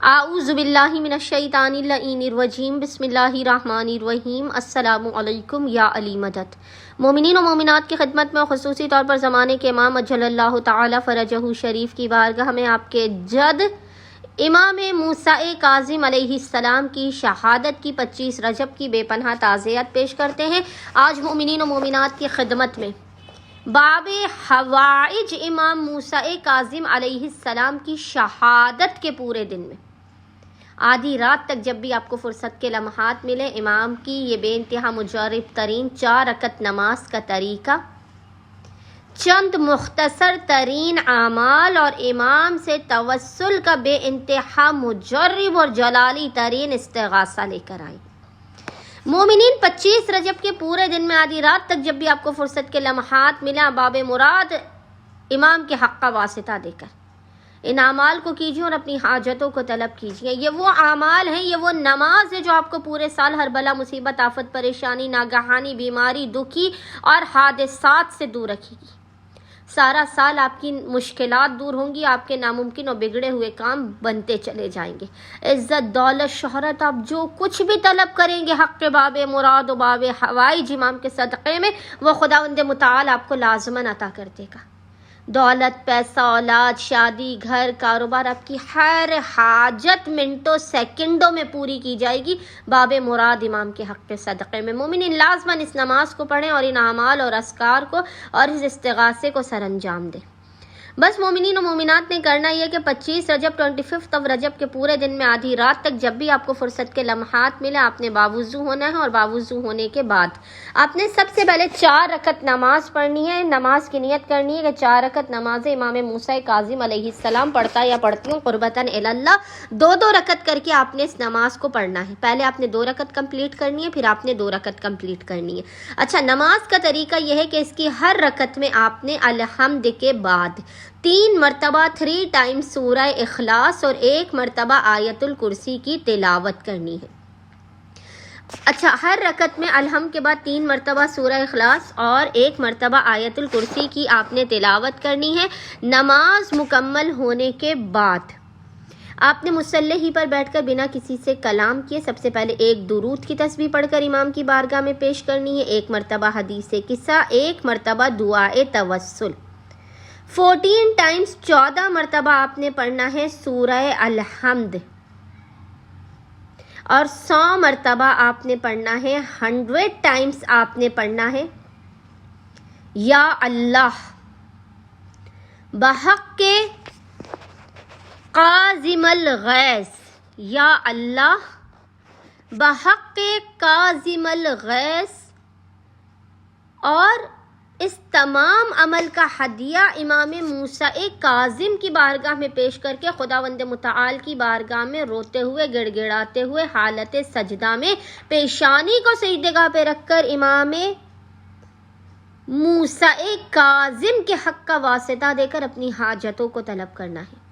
اعوذ باللہ من الشیطان اللعین الرجیم بسم اللہ الرحمن الرحیم السلام علیکم یا علی مدد۔ مومنین و مومنات کی خدمت میں خصوصی طور پر زمانے کے امام اجل اللہ تعالی فرجہ شریف کی بارگاہ میں آپ کے جد امام موسیٰ کاظم علیہ السلام کی شہادت کی 25 رجب کی بے پناہ تعزیت پیش کرتے ہیں۔ آج مومنین و مومنات کی خدمت میں باب حوائج امام موسیٰ کاظم علیہ السلام کی شہادت کے پورے دن میں آدھی رات تک جب بھی آپ کو فرصت کے لمحات ملے، امام کی یہ بے انتہا مجرب ترین 4 رکعت نماز کا طریقہ، چند مختصر ترین اعمال اور امام سے توسل کا بے انتہا مجرب اور جلالی ترین استغاثہ لے کر آئے۔ مومنین 25 رجب کے پورے دن میں آدھی رات تک جب بھی آپ کو فرصت کے لمحات ملا، باب مراد امام کے حق کا واسطہ دے کر ان اعمال کو کیجیے اور اپنی حاجتوں کو طلب کیجیے۔ یہ وہ اعمال ہیں، یہ وہ نماز ہے جو آپ کو پورے سال ہر بلا مصیبت، آفت، پریشانی، ناگہانی بیماری، دکھی اور حادثات سے دور رکھے گی۔ سارا سال آپ کی مشکلات دور ہوں گی، آپ کے ناممکن اور بگڑے ہوئے کام بنتے چلے جائیں گے۔ عزت، دولت، شہرت، آپ جو کچھ بھی طلب کریں گے حق کے باب مراد و باب حوائج امام کے صدقے میں، وہ خداوند متعال آپ کو لازماً عطا کر دے گا۔ دولت، پیسہ، اولاد، شادی، گھر، کاروبار، آپ کی ہر حاجت منٹوں سیکنڈوں میں پوری کی جائے گی باب مراد امام کے حق کے صدقے میں۔ مومنین لازماً اس نماز کو پڑھیں اور ان اعمال اور اذکار کو اور اس استغاثے کو سر انجام دیں۔ بس مومنین و مومنات نے کرنا یہ کہ 25 رجب 25 رجب کے پورے دن میں آدھی رات تک جب بھی آپ کو فرصت کے لمحات ملے، آپ نے باوضو ہونا ہے، اور باوضو ہونے کے بعد آپ نے سب سے پہلے 4 رکعت نماز پڑھنی ہے۔ نماز کی نیت کرنی ہے کہ 4 رکعت نماز امام موسیٰ کاظم علیہ السلام پڑھتا یا پڑھتی ہوں قربتاً اللہ، 2 رکعت کر کے آپ نے اس نماز کو پڑھنا ہے۔ پہلے آپ نے 2 رکعت کمپلیٹ کرنی ہے، پھر آپ نے 2 رکعت کمپلیٹ کرنی ہے۔ اچھا، نماز کا طریقہ یہ ہے کہ اس کی ہر رکعت میں آپ نے الحمد کے بعد 3 مرتبہ 3 ٹائم سورہ اخلاص اور 1 مرتبہ آیت الکرسی کی تلاوت کرنی ہے۔ اچھا، ہر رکعت میں الحمد کے بعد 3 مرتبہ سورہ اخلاص اور 1 مرتبہ آیت الکرسی کی آپ نے تلاوت کرنی ہے۔ نماز مکمل ہونے کے بعد آپ نے مصلی ہی پر بیٹھ کر بنا کسی سے کلام کیے سب سے پہلے 1 درود کی تسبیح پڑھ کر امام کی بارگاہ میں پیش کرنی ہے، 1 مرتبہ حدیث قصہ، 1 مرتبہ دعائے توسل، 14 ٹائمز 14 مرتبہ آپ نے پڑھنا ہے سورہ الحمد، اور 100 مرتبہ آپ نے پڑھنا ہے، 100 ٹائمز آپ نے پڑھنا ہے یا اللہ بحق کے قاظم الغیث، یا اللہ بحق کے قاظم الغیث۔ اور اس تمام عمل کا ہدیہ امام موسیٰ کاظم کی بارگاہ میں پیش کر کے خداوند متعال کی بارگاہ میں روتے ہوئے، گڑ گڑاتے ہوئے، حالت سجدہ میں پیشانی کو سجدہ گاہ پہ رکھ کر امام موسیٰ کاظم کے حق کا واسطہ دے کر اپنی حاجتوں کو طلب کرنا ہے،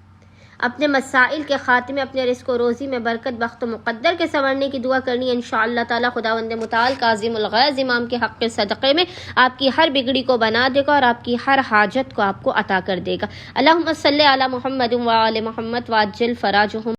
اپنے مسائل کے خاتمے، اپنے رزق و روزی میں برکت، بخت و مقدر کے سنورنے کی دعا کرنی ہے۔ انشاءاللہ تعالی خداوند متعال کاظم الغیظ امام کے حق کے صدقے میں آپ کی ہر بگڑی کو بنا دے گا اور آپ کی ہر حاجت کو آپ کو عطا کر دے گا۔ اللہم صلی علی محمد و آل محمد وعجل فراجہم۔